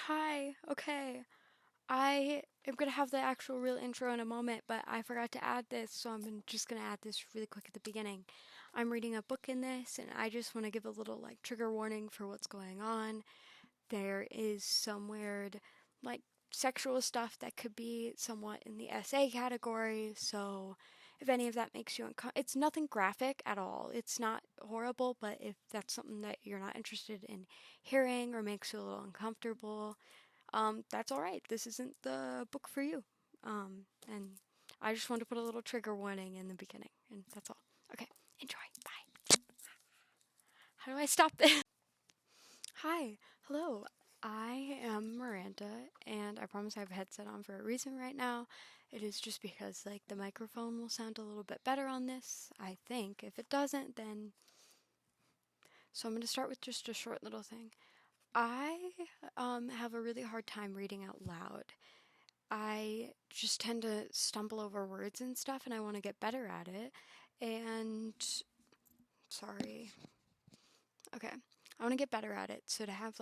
Hi. Okay. I am going to have the actual real intro in a moment, but I forgot to add this, so just going to add this really quick at the beginning. I'm reading a book in this, and I just want to give a little trigger warning for what's going on. There is some weird like sexual stuff that could be somewhat in the SA category, so if any of that makes you it's nothing graphic at all. It's not horrible, but if that's something that you're not interested in hearing or makes you a little uncomfortable, that's all right. This isn't the book for you. And I just wanted to put a little trigger warning in the beginning, and that's all. Okay, enjoy. Bye. How do I stop this? Hi, hello. I am Miranda, and I promise I have a headset on for a reason right now. It is just because, the microphone will sound a little bit better on this, I think. If it doesn't, then. So I'm going to start with just a short little thing. I have a really hard time reading out loud. I just tend to stumble over words and stuff, and I want to get better at it. And sorry. Okay. I want to get better at it. So to have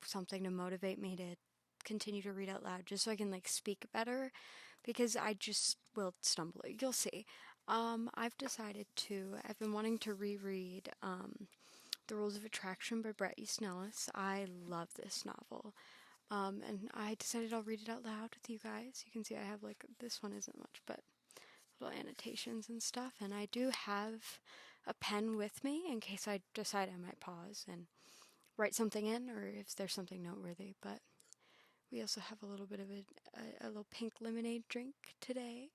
something to motivate me to continue to read out loud just so I can speak better because I just will stumble. You'll see. I've been wanting to reread The Rules of Attraction by Bret Easton Ellis. I love this novel. And I decided I'll read it out loud with you guys. You can see I have this one isn't much, but little annotations and stuff. And I do have a pen with me in case I decide I might pause and write something in or if there's something noteworthy. But we also have a little bit of a little pink lemonade drink today.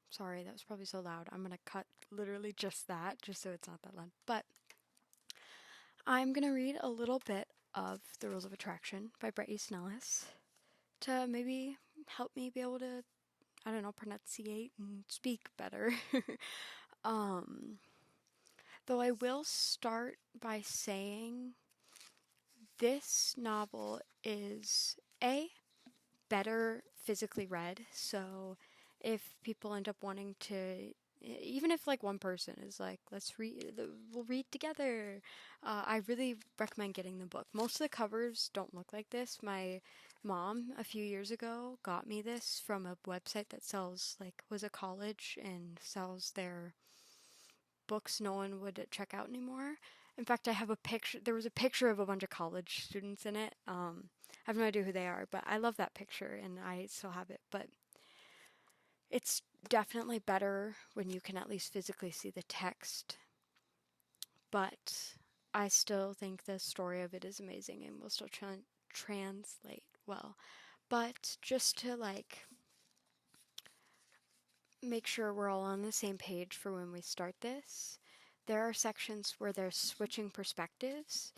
Sorry, that was probably so loud. I'm going to cut literally just that, just so it's not that loud. But I'm going to read a little bit of The Rules of Attraction by Bret Easton Ellis to maybe help me be able to, I don't know, pronunciate and speak better. um, though I will start by saying this novel is better physically read. So if people end up wanting to, even if one person is let's read, we'll read together. I really recommend getting the book. Most of the covers don't look like this. My mom a few years ago got me this from a website that sells was a college and sells their books no one would check out anymore. In fact, I have a picture. There was a picture of a bunch of college students in it. I have no idea who they are, but I love that picture and I still have it. But it's definitely better when you can at least physically see the text. But I still think the story of it is amazing and will still translate well. But just to make sure we're all on the same page for when we start this, there are sections where there's switching perspectives.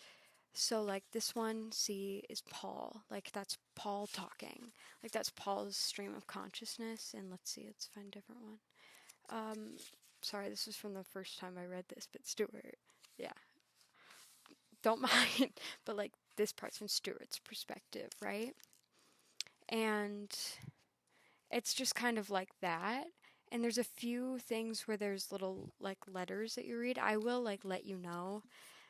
So, this one, see, is Paul. That's Paul talking. That's Paul's stream of consciousness. And let's find a different one. Sorry, this was from the first time I read this, but Stuart, yeah, don't mind. But, this part's from Stuart's perspective, right? And it's just kind of like that. And there's a few things where there's little letters that you read. I will let you know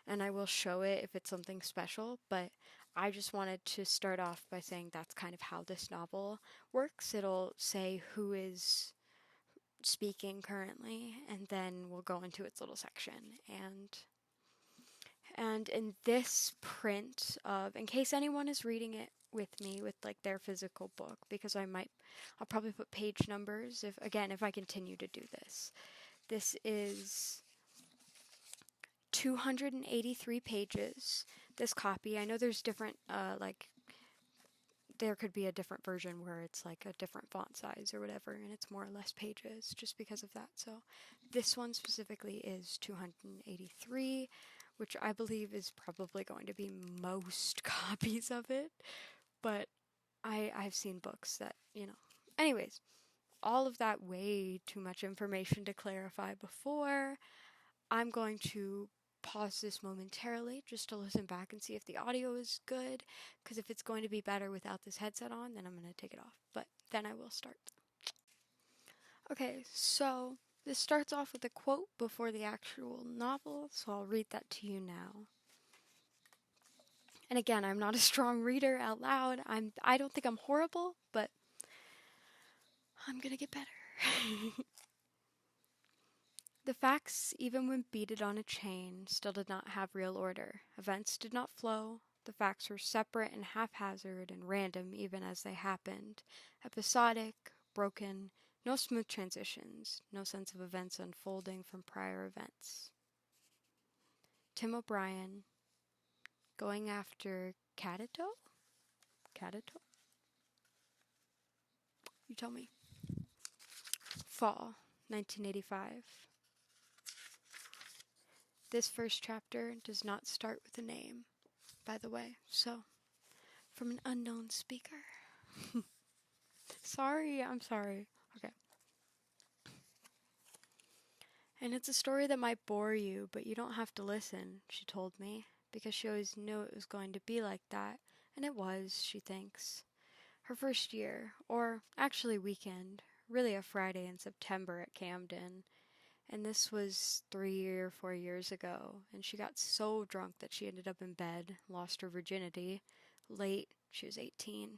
and I will show it if it's something special, but I just wanted to start off by saying that's kind of how this novel works. It'll say who is speaking currently and then we'll go into its little section. And in this print of, in case anyone is reading it with me with their physical book, because I'll probably put page numbers if I continue to do this. This is 283 pages, this copy. I know there's different, there could be a different version where it's a different font size or whatever, and it's more or less pages just because of that. So this one specifically is 283, which I believe is probably going to be most copies of it, but I've seen books that, Anyways, all of that way too much information to clarify before. I'm going to pause this momentarily just to listen back and see if the audio is good, because if it's going to be better without this headset on, then I'm going to take it off, but then I will start. Okay, so This starts off with a quote before the actual novel, so I'll read that to you now. And again, I'm not a strong reader out loud. I don't think I'm horrible, but I'm gonna get better. The facts, even when beaded on a chain, still did not have real order. Events did not flow. The facts were separate and haphazard and random even as they happened. Episodic, broken, no smooth transitions, no sense of events unfolding from prior events. Tim O'Brien, going after Cadito? Cadito? You tell me. Fall, 1985. This first chapter does not start with a name, by the way, so, from an unknown speaker. I'm sorry. Okay. And it's a story that might bore you, but you don't have to listen, she told me, because she always knew it was going to be like that, and it was, she thinks. Her first year, or actually weekend, really a Friday in September at Camden, and this was 3 or 4 years ago, and she got so drunk that she ended up in bed, lost her virginity, late, she was 18,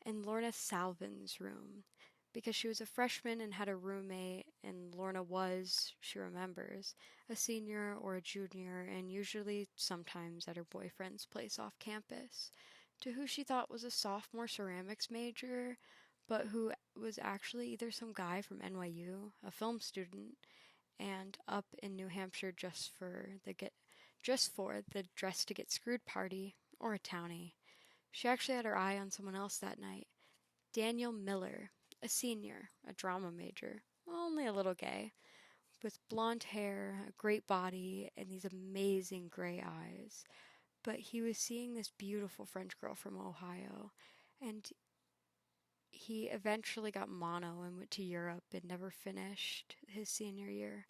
in Lorna Salvin's room, because she was a freshman and had a roommate, and Lorna was, she remembers, a senior or a junior, and usually sometimes at her boyfriend's place off campus, to who she thought was a sophomore ceramics major, but who was actually either some guy from NYU, a film student, and up in New Hampshire just for the dress to get screwed party, or a townie. She actually had her eye on someone else that night. Daniel Miller, a senior, a drama major, only a little gay, with blonde hair, a great body, and these amazing gray eyes. But he was seeing this beautiful French girl from Ohio, and he eventually got mono and went to Europe and never finished his senior year.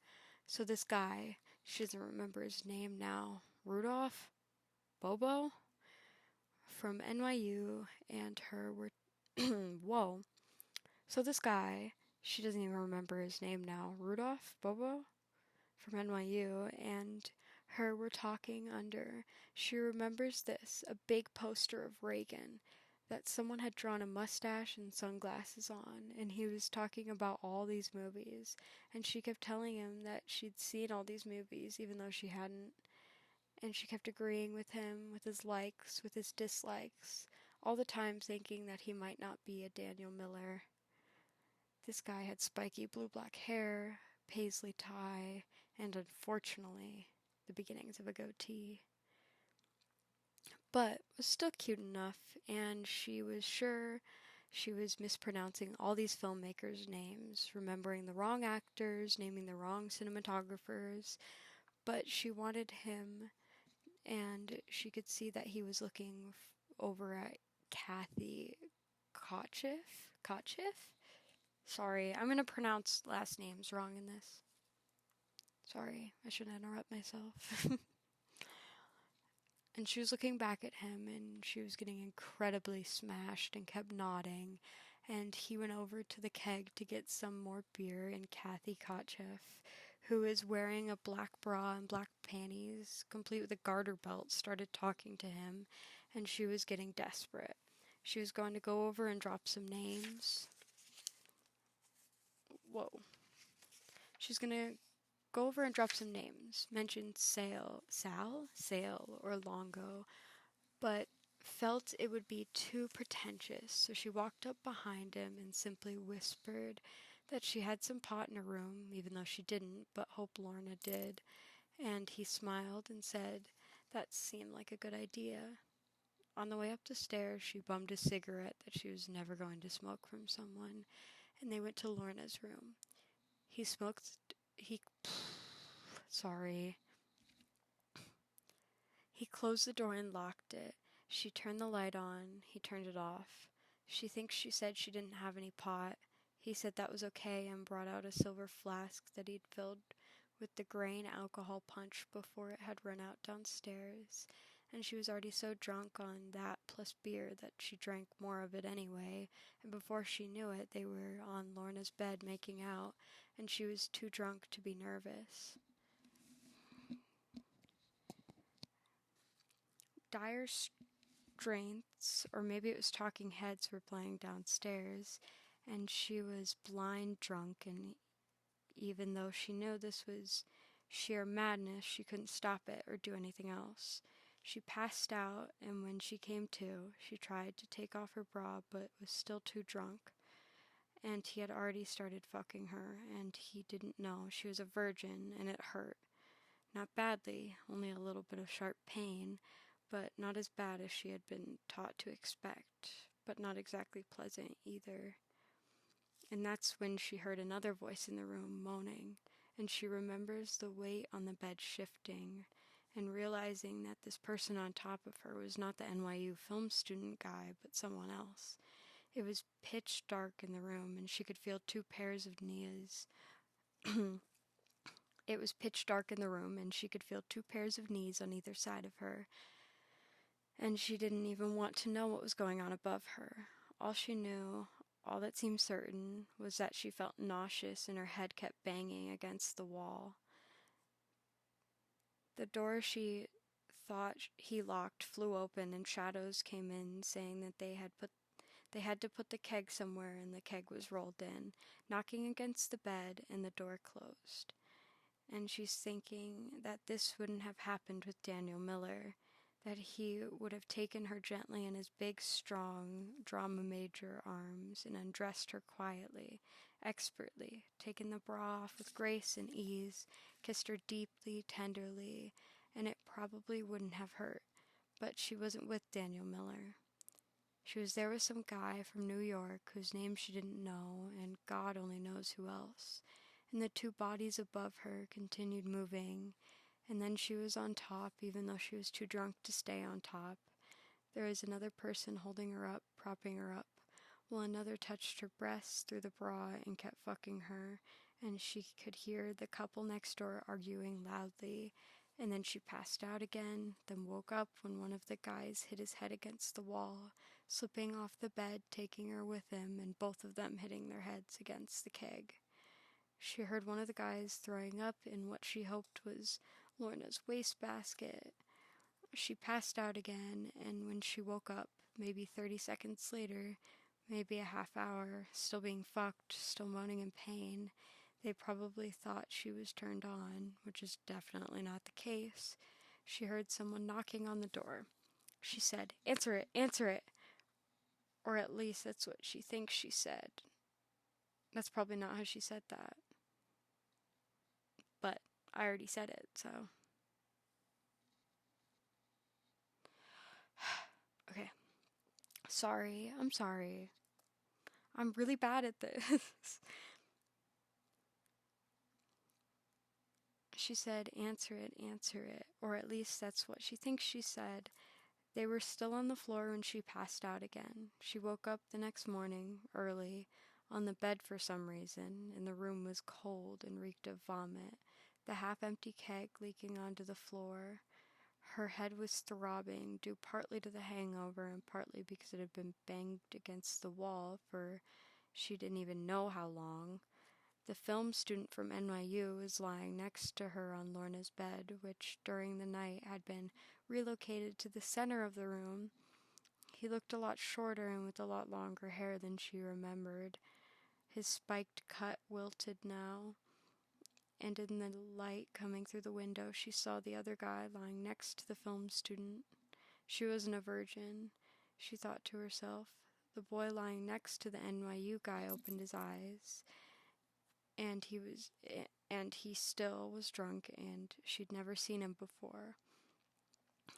So this guy, she doesn't remember his name now, Rudolph? Bobo? From NYU and her were whoa. So this guy, she doesn't even remember his name now, Rudolph Bobo from NYU, and her were talking under. She remembers this, a big poster of Reagan that someone had drawn a mustache and sunglasses on, and he was talking about all these movies, and she kept telling him that she'd seen all these movies even though she hadn't, and she kept agreeing with him, with his likes, with his dislikes, all the time thinking that he might not be a Daniel Miller. This guy had spiky blue-black hair, paisley tie, and unfortunately, the beginnings of a goatee. But was still cute enough, and she was sure she was mispronouncing all these filmmakers' names, remembering the wrong actors, naming the wrong cinematographers, but she wanted him, and she could see that he was looking over at Kathy Kotcheff? Sorry, I'm going to pronounce last names wrong in this. Sorry, I shouldn't interrupt myself. And she was looking back at him, and she was getting incredibly smashed and kept nodding. And he went over to the keg to get some more beer, and Kathy Kotcheff, who is wearing a black bra and black panties, complete with a garter belt, started talking to him, and she was getting desperate. She was going to go over and drop some names. Whoa. She's going to go over and drop some names. Mentioned Sale, or Longo, but felt it would be too pretentious, so she walked up behind him and simply whispered that she had some pot in her room, even though she didn't, but hoped Lorna did, and he smiled and said that seemed like a good idea. On the way up the stairs, she bummed a cigarette that she was never going to smoke from someone, and they went to Lorna's room. Sorry. He closed the door and locked it. She turned the light on. He turned it off. She thinks she said she didn't have any pot. He said that was okay and brought out a silver flask that he'd filled with the grain alcohol punch before it had run out downstairs. and she was already so drunk on that plus beer that she drank more of it anyway, and before she knew it, they were on Lorna's bed making out, and she was too drunk to be nervous. Dire Straits, or maybe it was Talking Heads, were playing downstairs, and she was blind drunk, and even though she knew this was sheer madness, she couldn't stop it or do anything else. She passed out, and when she came to, she tried to take off her bra but was still too drunk. And he had already started fucking her, and he didn't know she was a virgin, and it hurt. Not badly, only a little bit of sharp pain, but not as bad as she had been taught to expect, but not exactly pleasant either. And that's when she heard another voice in the room moaning, and she remembers the weight on the bed shifting, and realizing that this person on top of her was not the NYU film student guy, but someone else. It was pitch dark in the room, and she could feel two pairs of knees. It was pitch dark in the room, and she could feel two pairs of knees on either side of her, and she didn't even want to know what was going on above her. All she knew, all that seemed certain, was that she felt nauseous and her head kept banging against the wall. The door she thought he locked flew open, and shadows came in, saying that they had to put the keg somewhere, and the keg was rolled in, knocking against the bed, and the door closed. And she's thinking that this wouldn't have happened with Daniel Miller, that he would have taken her gently in his big, strong, drama major arms and undressed her quietly, expertly, taken the bra off with grace and ease, kissed her deeply, tenderly, and it probably wouldn't have hurt. But she wasn't with Daniel Miller. She was there with some guy from New York whose name she didn't know, and God only knows who else. And the two bodies above her continued moving, and then she was on top, even though she was too drunk to stay on top. There was another person holding her up, propping her up, while another touched her breasts through the bra and kept fucking her, and she could hear the couple next door arguing loudly. And then she passed out again, then woke up when one of the guys hit his head against the wall, slipping off the bed, taking her with him, and both of them hitting their heads against the keg. She heard one of the guys throwing up in what she hoped was Lorna's wastebasket. She passed out again, and when she woke up, maybe 30 seconds later, maybe a half hour, still being fucked, still moaning in pain, they probably thought she was turned on, which is definitely not the case. She heard someone knocking on the door. She said, "Answer it, answer it." Or at least that's what she thinks she said. That's probably not how she said that. But I already said it, so. Okay. Sorry, I'm sorry. I'm really bad at this. She said, "Answer it, answer it." Or at least that's what she thinks she said. They were still on the floor when she passed out again. She woke up the next morning, early, on the bed for some reason, and the room was cold and reeked of vomit, the half-empty keg leaking onto the floor. Her head was throbbing, due partly to the hangover and partly because it had been banged against the wall for she didn't even know how long. The film student from NYU was lying next to her on Lorna's bed, which during the night had been relocated to the center of the room. He looked a lot shorter and with a lot longer hair than she remembered. His spiked cut wilted now, and in the light coming through the window she saw the other guy lying next to the film student. She wasn't a virgin, she thought to herself. The boy lying next to the NYU guy opened his eyes, and he still was drunk, and she'd never seen him before.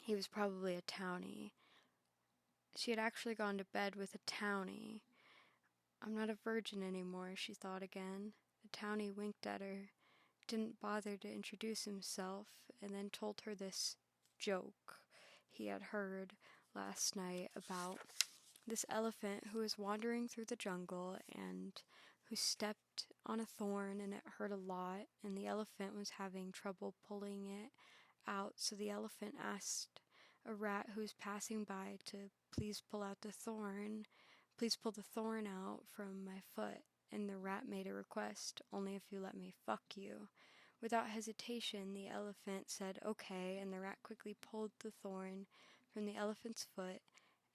He was probably a townie. She had actually gone to bed with a townie. I'm not a virgin anymore, she thought again. The townie winked at her, didn't bother to introduce himself, and then told her this joke he had heard last night about this elephant who was wandering through the jungle and who stepped on a thorn and it hurt a lot, and the elephant was having trouble pulling it out, so the elephant asked a rat who's passing by to please pull out the thorn. Please pull the thorn out from my foot. And the rat made a request, only if you let me fuck you. Without hesitation, the elephant said okay, and the rat quickly pulled the thorn from the elephant's foot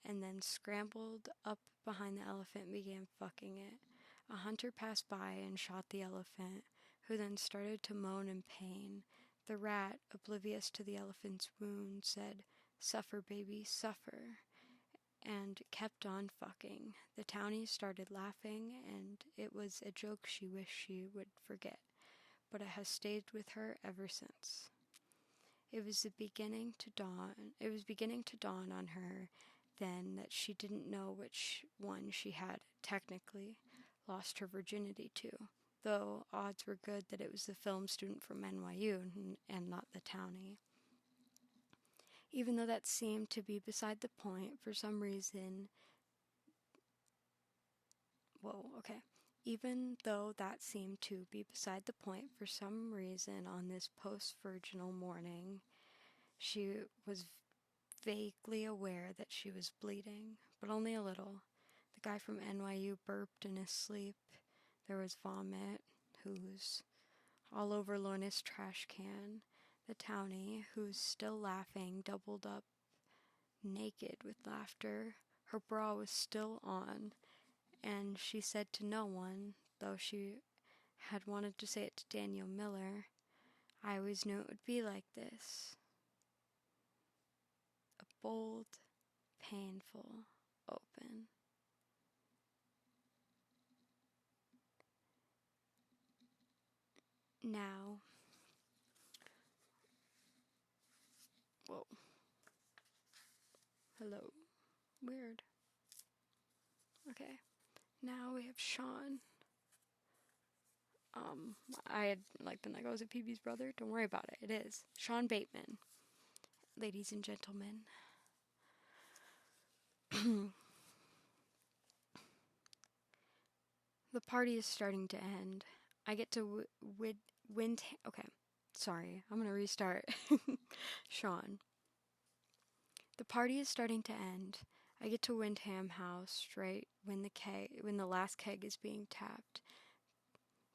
and then scrambled up behind the elephant and began fucking it. A hunter passed by and shot the elephant, who then started to moan in pain. The rat, oblivious to the elephant's wound, said, "Suffer, baby, suffer," and kept on fucking. The townie started laughing, and it was a joke she wished she would forget, but it has stayed with her ever since. It was beginning to dawn on her then that she didn't know which one she had, technically, lost her virginity to, though odds were good that it was the film student from NYU and not the townie. Even though that seemed to be beside the point for some reason, even though that seemed to be beside the point for some reason on this post-virginal morning, she was vaguely aware that she was bleeding, but only a little. The guy from NYU burped in his sleep. There was vomit, who's all over Lorna's trash can. The townie, who's still laughing, doubled up, naked with laughter. Her bra was still on, and she said to no one, though she had wanted to say it to Daniel Miller, "I always knew it would be like this." A bold, painful open. Now, whoa. Hello. Weird. Okay. Now we have Sean. I had been like, oh, is it PB's brother? Don't worry about it. It is. Sean Bateman. Ladies and gentlemen. The party is starting to end. I get to okay. Sorry. I'm going to restart. Sean. The party is starting to end. I get to Windham House right when the last keg is being tapped.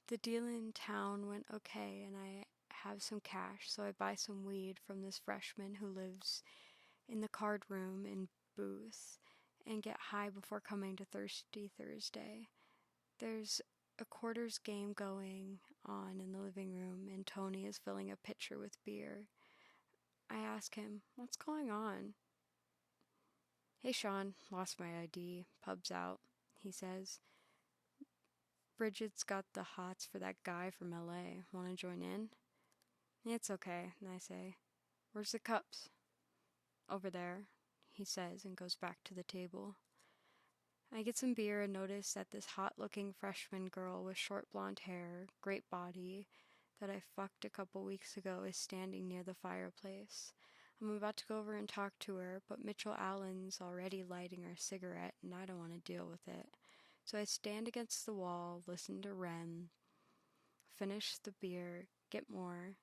The deal in town went okay, and I have some cash, so I buy some weed from this freshman who lives in the card room in Booth, and get high before coming to Thirsty Thursday. There's a quarters game going on in the living room, and Tony is filling a pitcher with beer. I ask him, "What's going on?" "Hey, Sean, lost my ID. Pub's out," he says. "Bridget's got the hots for that guy from LA. Want to join in?" "It's okay," I say. "Where's the cups?" "Over there," he says, and goes back to the table. I get some beer and notice that this hot-looking freshman girl with short blonde hair, great body, that I fucked a couple weeks ago is standing near the fireplace. I'm about to go over and talk to her, but Mitchell Allen's already lighting her cigarette, and I don't want to deal with it. So I stand against the wall, listen to Ren, finish the beer, get more,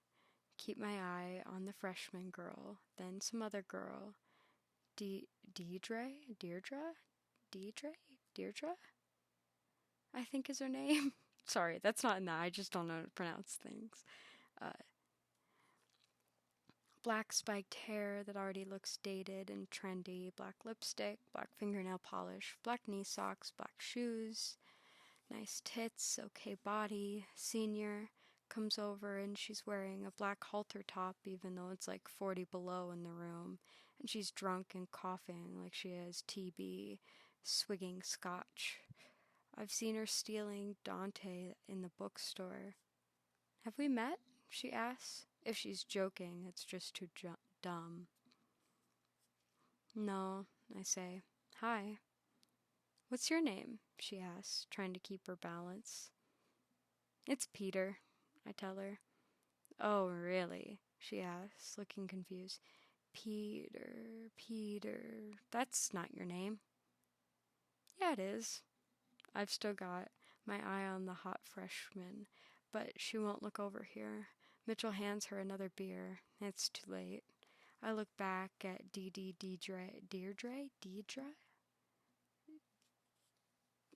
keep my eye on the freshman girl, then some other girl. Deirdre? I think is her name. Sorry, that's not in that. I just don't know how to pronounce things. Black spiked hair that already looks dated and trendy, black lipstick, black fingernail polish, black knee socks, black shoes, nice tits, okay body. Senior comes over and she's wearing a black halter top even though it's like 40 below in the room, and she's drunk and coughing like she has TB, swigging scotch. I've seen her stealing Dante in the bookstore. "Have we met?" she asks. If she's joking, it's just too dumb. "No," I say. "Hi." "What's your name?" she asks, trying to keep her balance. "It's Peter," I tell her. "Oh, really?" she asks, looking confused. Peter, that's not your name." "Yeah, it is." I've still got my eye on the hot freshman, but she won't look over here. Mitchell hands her another beer. It's too late. I look back at Deirdre?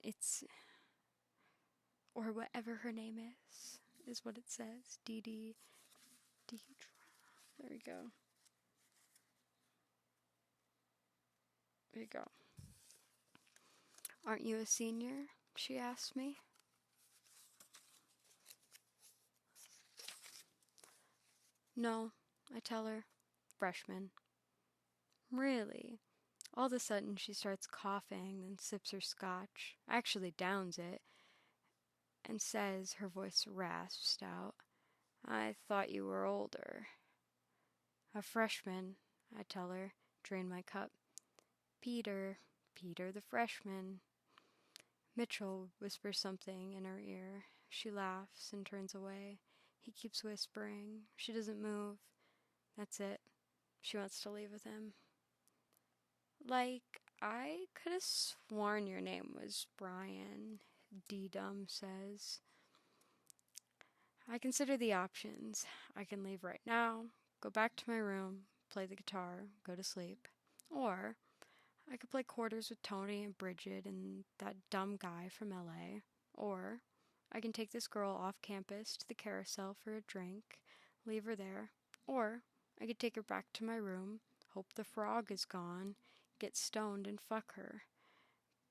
It's, or whatever her name is what it says. Deidre. There we go. There you go. Aren't you a senior? She asked me. No, I tell her. Freshman. Really? All of a sudden, she starts coughing, then sips her scotch, actually downs it, and says, her voice rasped out, I thought you were older. A freshman, I tell her, drain my cup. Peter the freshman. Mitchell whispers something in her ear. She laughs and turns away. He keeps whispering. She doesn't move. That's it. She wants to leave with him. Like, I could have sworn your name was Brian, D-Dum says. I consider the options. I can leave right now, go back to my room, play the guitar, go to sleep. Or I could play quarters with Tony and Bridget and that dumb guy from LA. Or I can take this girl off campus to the carousel for a drink, leave her there. Or I could take her back to my room, hope the frog is gone, get stoned and fuck her.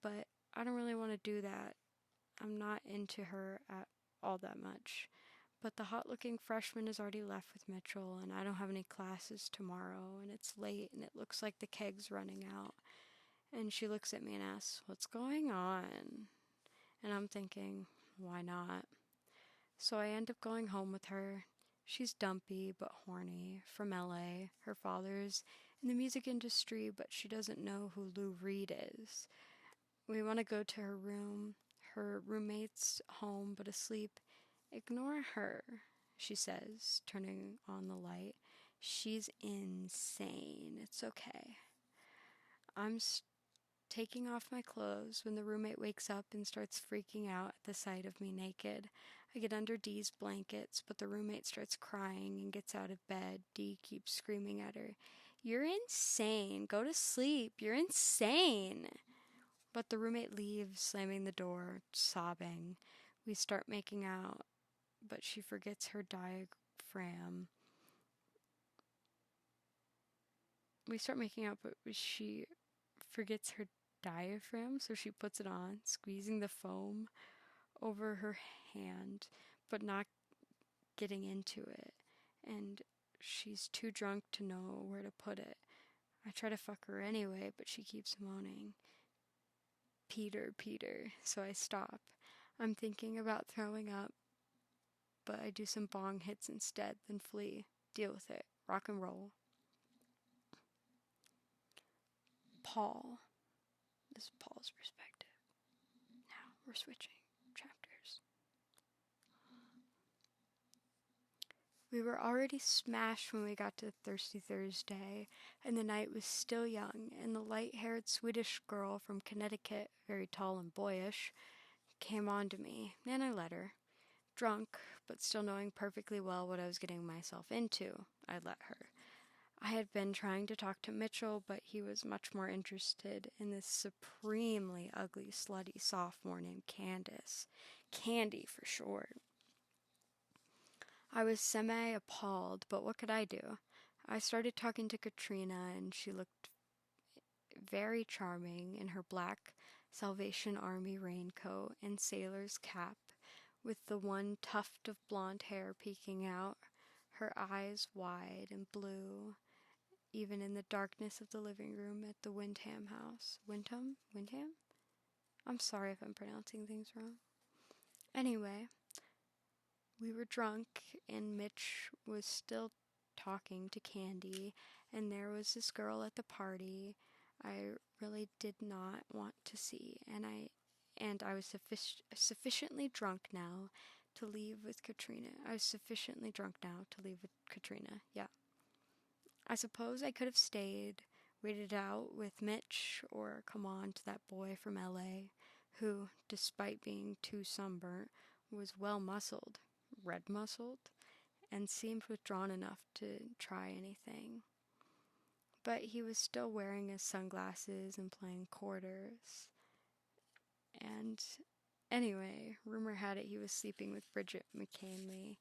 But I don't really want to do that. I'm not into her at all that much. But the hot-looking freshman has already left with Mitchell, and I don't have any classes tomorrow, and it's late, and it looks like the keg's running out. And she looks at me and asks, what's going on? And I'm thinking, why not? So I end up going home with her. She's dumpy but horny, from LA. Her father's in the music industry, but she doesn't know who Lou Reed is. We want to go to her room. Her roommate's home but asleep. Ignore her, she says, turning on the light. She's insane. It's okay. I'm taking off my clothes when the roommate wakes up and starts freaking out at the sight of me naked. I get under Dee's blankets, but the roommate starts crying and gets out of bed. Dee keeps screaming at her, You're insane. Go to sleep. You're insane. But the roommate leaves, slamming the door, sobbing. We start making out, but she forgets her diaphragm. She forgets her diaphragm, so she puts it on, squeezing the foam over her hand, but not getting into it. And she's too drunk to know where to put it. I try to fuck her anyway, but she keeps moaning. Peter, so I stop. I'm thinking about throwing up, but I do some bong hits instead, then flee. Deal with it. Rock and roll. Paul. This is Paul's perspective. Now we're switching chapters. We were already smashed when we got to Thirsty Thursday, and the night was still young, and the light-haired Swedish girl from Connecticut, very tall and boyish, came on to me, and I let her. Drunk, but still knowing perfectly well what I was getting myself into, I let her. I had been trying to talk to Mitchell, but he was much more interested in this supremely ugly, slutty sophomore named Candace. Candy, for short. I was semi-appalled, but what could I do? I started talking to Katrina, and she looked very charming in her black Salvation Army raincoat and sailor's cap, with the one tuft of blonde hair peeking out, her eyes wide and blue, even in the darkness of the living room at the Windham house. Windham? I'm sorry if I'm pronouncing things wrong. Anyway, we were drunk, and Mitch was still talking to Candy, and there was this girl at the party I really did not want to see, and I was sufficiently drunk now to leave with Katrina. Yeah. I suppose I could have stayed, waited out with Mitch, or come on to that boy from LA, who, despite being too sunburnt, was well-muscled, red-muscled, and seemed withdrawn enough to try anything. but he was still wearing his sunglasses and playing quarters. And anyway, rumor had it he was sleeping with Bridget McKinley,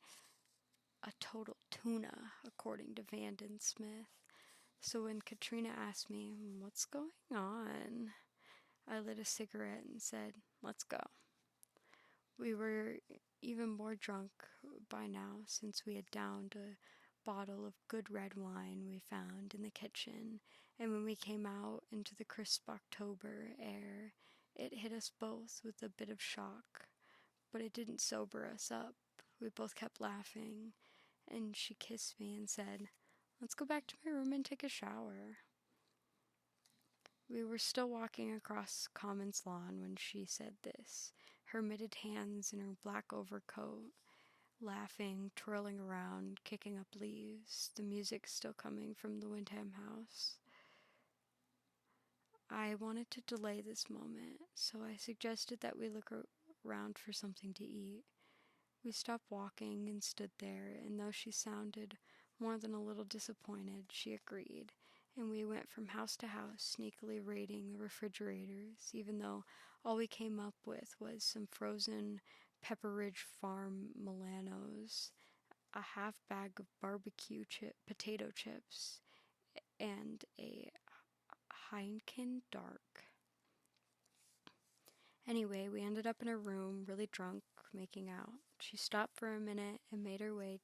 a total tuna, according to Vanden Smith. So when Katrina asked me, "What's going on?" I lit a cigarette and said, "Let's go." We were even more drunk by now since we had downed a bottle of good red wine we found in the kitchen, and when we came out into the crisp October air, it hit us both with a bit of shock, but it didn't sober us up. We both kept laughing, and she kissed me and said, "Let's go back to my room and take a shower." We were still walking across Common's lawn when she said this, her mitted hands in her black overcoat, laughing, twirling around, kicking up leaves, the music still coming from the Wyndham house. I wanted to delay this moment, so I suggested that we look around for something to eat. We stopped walking and stood there, and though she sounded more than a little disappointed, she agreed, and we went from house to house, sneakily raiding the refrigerators, even though all we came up with was some frozen Pepperidge Farm Milanos, a half bag of barbecue potato chips, and a Heineken Dark. Anyway, we ended up in a room, really drunk, making out. She stopped for a minute and made her way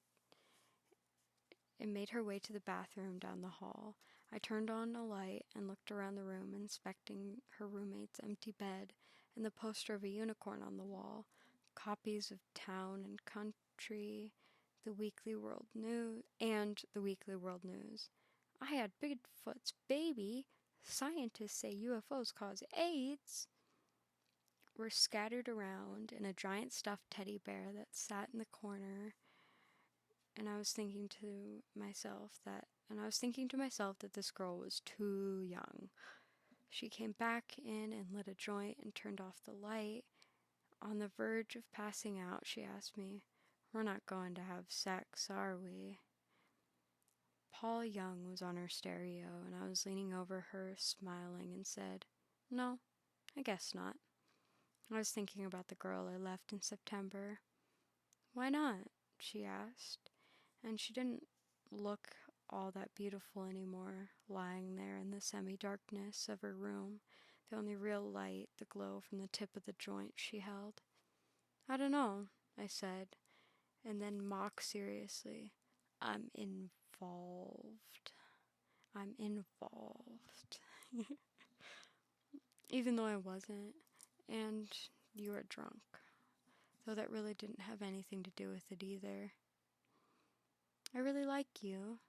to the bathroom down the hall. I turned on a light and looked around the room, inspecting her roommate's empty bed and the poster of a unicorn on the wall, copies of Town and Country, the Weekly World News. I had Bigfoot's baby. Scientists say UFOs cause AIDS. Were scattered around, and a giant stuffed teddy bear that sat in the corner. And I was thinking to myself that this girl was too young. She came back in and lit a joint and turned off the light. On the verge of passing out, she asked me, "We're not going to have sex, are we?" Paul Young was on her stereo, and I was leaning over her, smiling, and said, "No, I guess not." I was thinking about the girl I left in September. "Why not?" she asked, and she didn't look all that beautiful anymore, lying there in the semi-darkness of her room, the only real light, the glow from the tip of the joint she held. "I don't know," I said, and then mock seriously, I'm involved. Even though I wasn't, and you were drunk, though that really didn't have anything to do with it either. "I really like you,"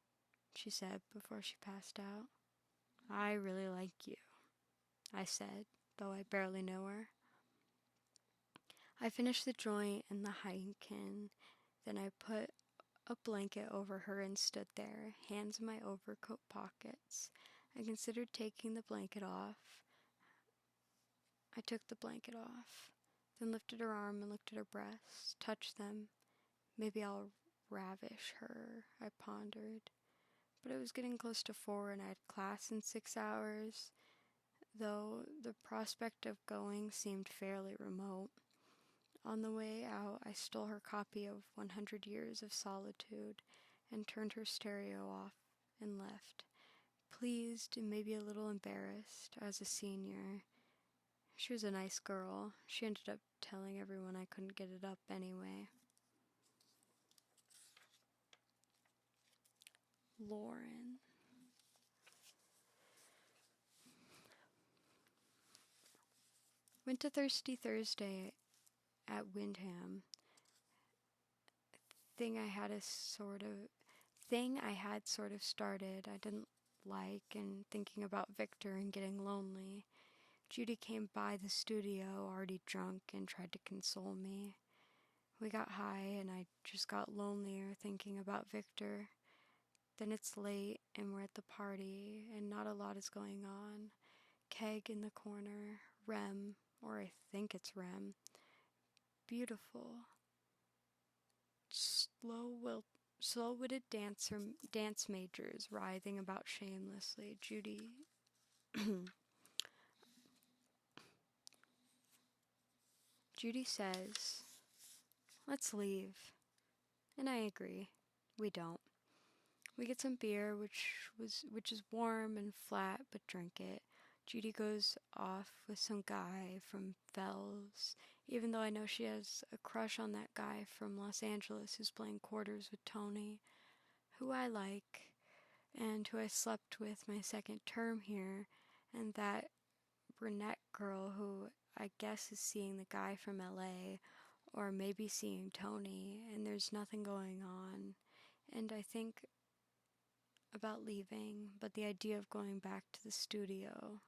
she said before she passed out. "I really like you," I said, though I barely knew her. I finished the joint and the Heineken, then I put a blanket over her and stood there, hands in my overcoat pockets. I considered taking the blanket off. I took the blanket off, then lifted her arm and looked at her breasts, touched them. Maybe I'll ravish her, I pondered. But it was getting close to 4 and I had class in 6 hours, though the prospect of going seemed fairly remote. On the way out, I stole her copy of 100 Years of Solitude and turned her stereo off and left, pleased and maybe a little embarrassed as a senior. She was a nice girl. She ended up telling everyone I couldn't get it up anyway. Lauren. Went to Thirsty Thursday at Wyndham. Thing I had sort of started. I didn't like, and thinking about Victor and getting lonely. Judy came by the studio already drunk and tried to console me. We got high and I just got lonelier thinking about Victor. Then it's late and we're at the party and not a lot is going on. Keg in the corner, Rem, or I think it's Rem. Beautiful. Slow slow-witted dance majors writhing about shamelessly. Judy says, "Let's leave." And I agree. We don't. We get some beer, which is warm and flat, but drink it. Judy goes off with some guy from Fells, even though I know she has a crush on that guy from Los Angeles who's playing quarters with Tony, who I like, and who I slept with my second term here, and that brunette girl who I guess is seeing the guy from LA, or maybe seeing Tony, and there's nothing going on. And I think about leaving, but the idea of going back to the studio.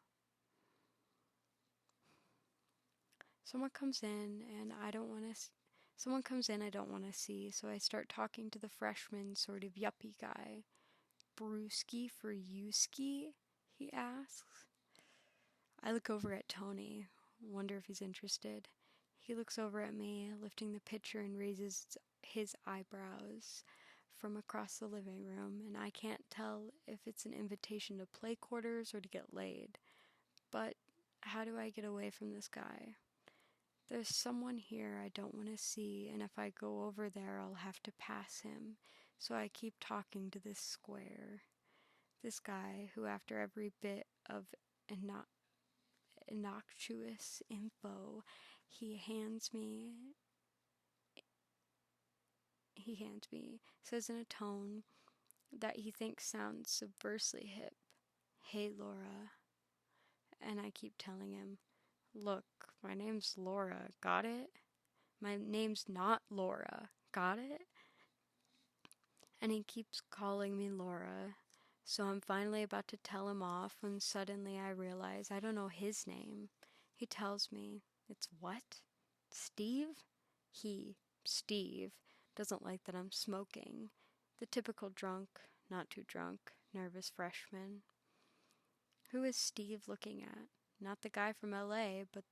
Someone comes in I don't want to see, so I start talking to the freshman sort of yuppie guy. "Brewski for Yuski?" he asks. I look over at Tony, wonder if he's interested. He looks over at me, lifting the pitcher, and raises his eyebrows from across the living room, and I can't tell if it's an invitation to play quarters or to get laid. But how do I get away from this guy? There's someone here I don't want to see, and if I go over there, I'll have to pass him. So I keep talking to this square. This guy who, after every bit of innocuous info he hands me, says in a tone that he thinks sounds subversively hip, "Hey, Laura." And I keep telling him, "Look, my name's Laura, got it? My name's not Laura, got it?" And he keeps calling me Laura, so I'm finally about to tell him off when suddenly I realize I don't know his name. He tells me, "It's what? Steve?" Steve, doesn't like that I'm smoking. The typical drunk, not too drunk, nervous freshman. Who is Steve looking at? Not the guy from LA, but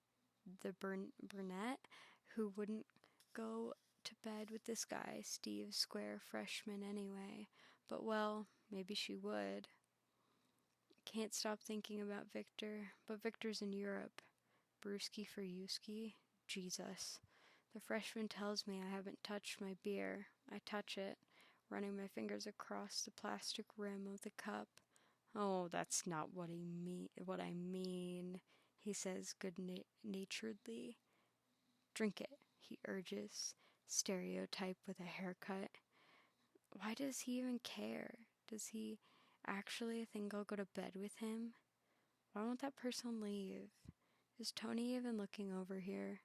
the brunette who wouldn't go to bed with this guy, Steve, square freshman anyway. But well, maybe she would. Can't stop thinking about Victor, but Victor's in Europe. Brewski for Yuski? Jesus. The freshman tells me I haven't touched my beer. I touch it, running my fingers across the plastic rim of the cup. "Oh, that's not what I mean, he says good-naturedly. "Drink it," he urges, stereotype with a haircut. Why does he even care? Does he actually think I'll go to bed with him? Why won't that person leave? Is Tony even looking over here?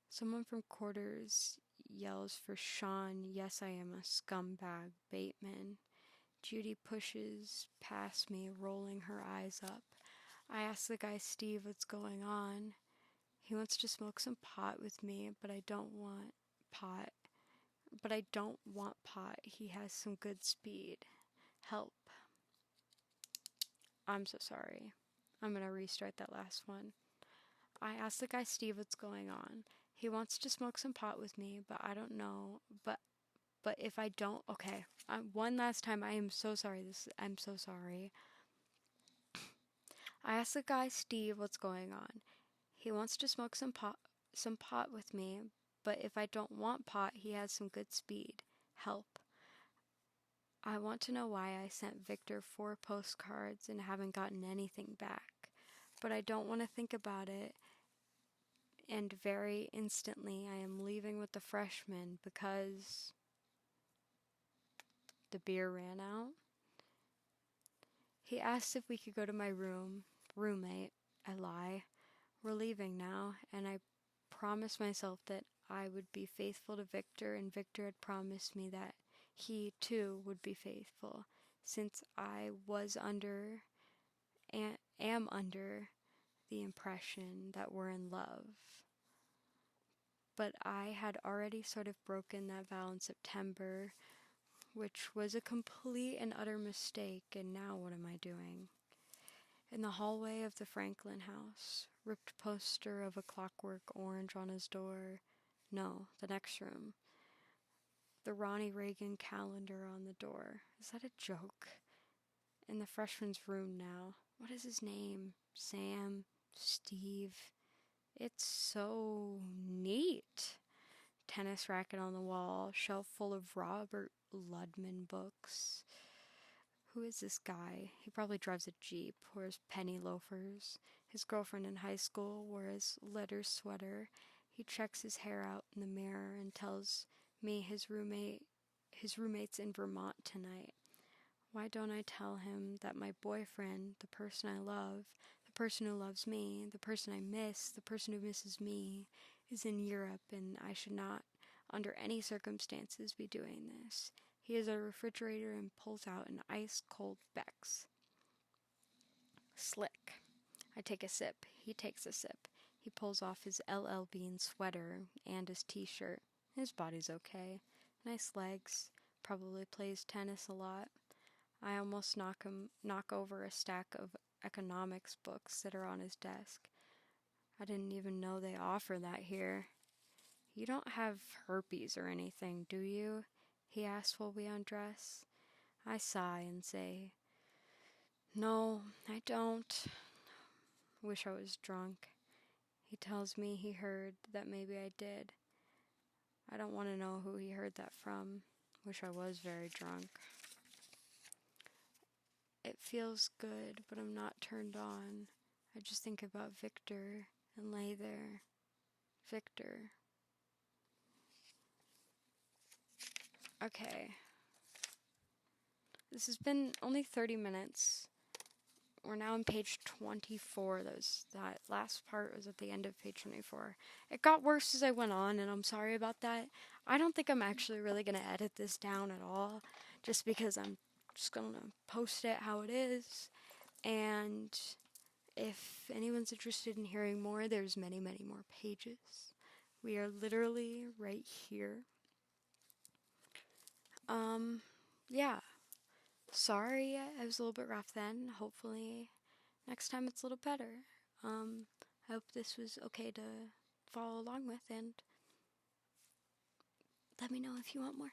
Someone from quarters yells for Sean. Yes, I am a scumbag, Bateman. Judy pushes past me, rolling her eyes up. I ask the guy Steve what's going on. He wants to smoke some pot with me, but I don't want pot. He has some good speed. Help. I'm so sorry. I'm gonna restart that last one. I ask the guy Steve what's going on. He wants to smoke some pot with me, but I don't know. But if I don't, okay. One last time. I am so sorry. I'm so sorry. I ask the guy Steve what's going on. He wants to smoke some pot with me, but if I don't want pot, he has some good speed. Help. I want to know why I sent Victor 4 postcards and haven't gotten anything back, but I don't want to think about it, and very instantly I am leaving with the freshman because the beer ran out. He asked if we could go to my roommate. I lie. We're leaving now, and I promised myself that I would be faithful to Victor, and Victor had promised me that he too would be faithful, since I was am under the impression that we're in love. But I had already sort of broken that vow in September, which was a complete and utter mistake, and now what am I doing? In the hallway of the Franklin house, ripped poster of A Clockwork Orange on his door. No, the next room. the Ronnie Reagan calendar on the door. Is that a joke? In the freshman's room now. What is his name? Sam? Steve? It's so neat. Tennis racket on the wall, shelf full of Robert Ludman books. Who is this guy? He probably drives a Jeep, wears penny loafers. His girlfriend in high school wore his leather sweater. He checks his hair out in the mirror and tells me his roommate's in Vermont tonight. Why don't I tell him that my boyfriend, the person I love, the person who loves me, the person I miss, the person who misses me, is in Europe and I should not, under any circumstances, be doing this? He has a refrigerator and pulls out an ice-cold Beck's. Slick. I take a sip. He takes a sip. He pulls off his LL Bean sweater and his t-shirt. His body's okay. Nice legs. Probably plays tennis a lot. I almost knock over a stack of economics books that are on his desk. I didn't even know they offer that here. You don't have herpes or anything, do you? He asks while we undress. I sigh and say, no, I don't. Wish I was drunk. He tells me he heard that maybe I did. I don't want to know who he heard that from. Wish I was very drunk. It feels good, but I'm not turned on. I just think about Victor and lay there. Victor. Okay. This has been only 30 minutes. We're now on page 24. That last part was at the end of page 24. It got worse as I went on, and I'm sorry about that. I don't think I'm actually really going to edit this down at all, just because I'm just going to post it how it is. And if anyone's interested in hearing more, there's many, many more pages. We are literally right here. Yeah. Sorry, I was a little bit rough then. Hopefully next time it's a little better. I hope this was okay to follow along with, and let me know if you want more.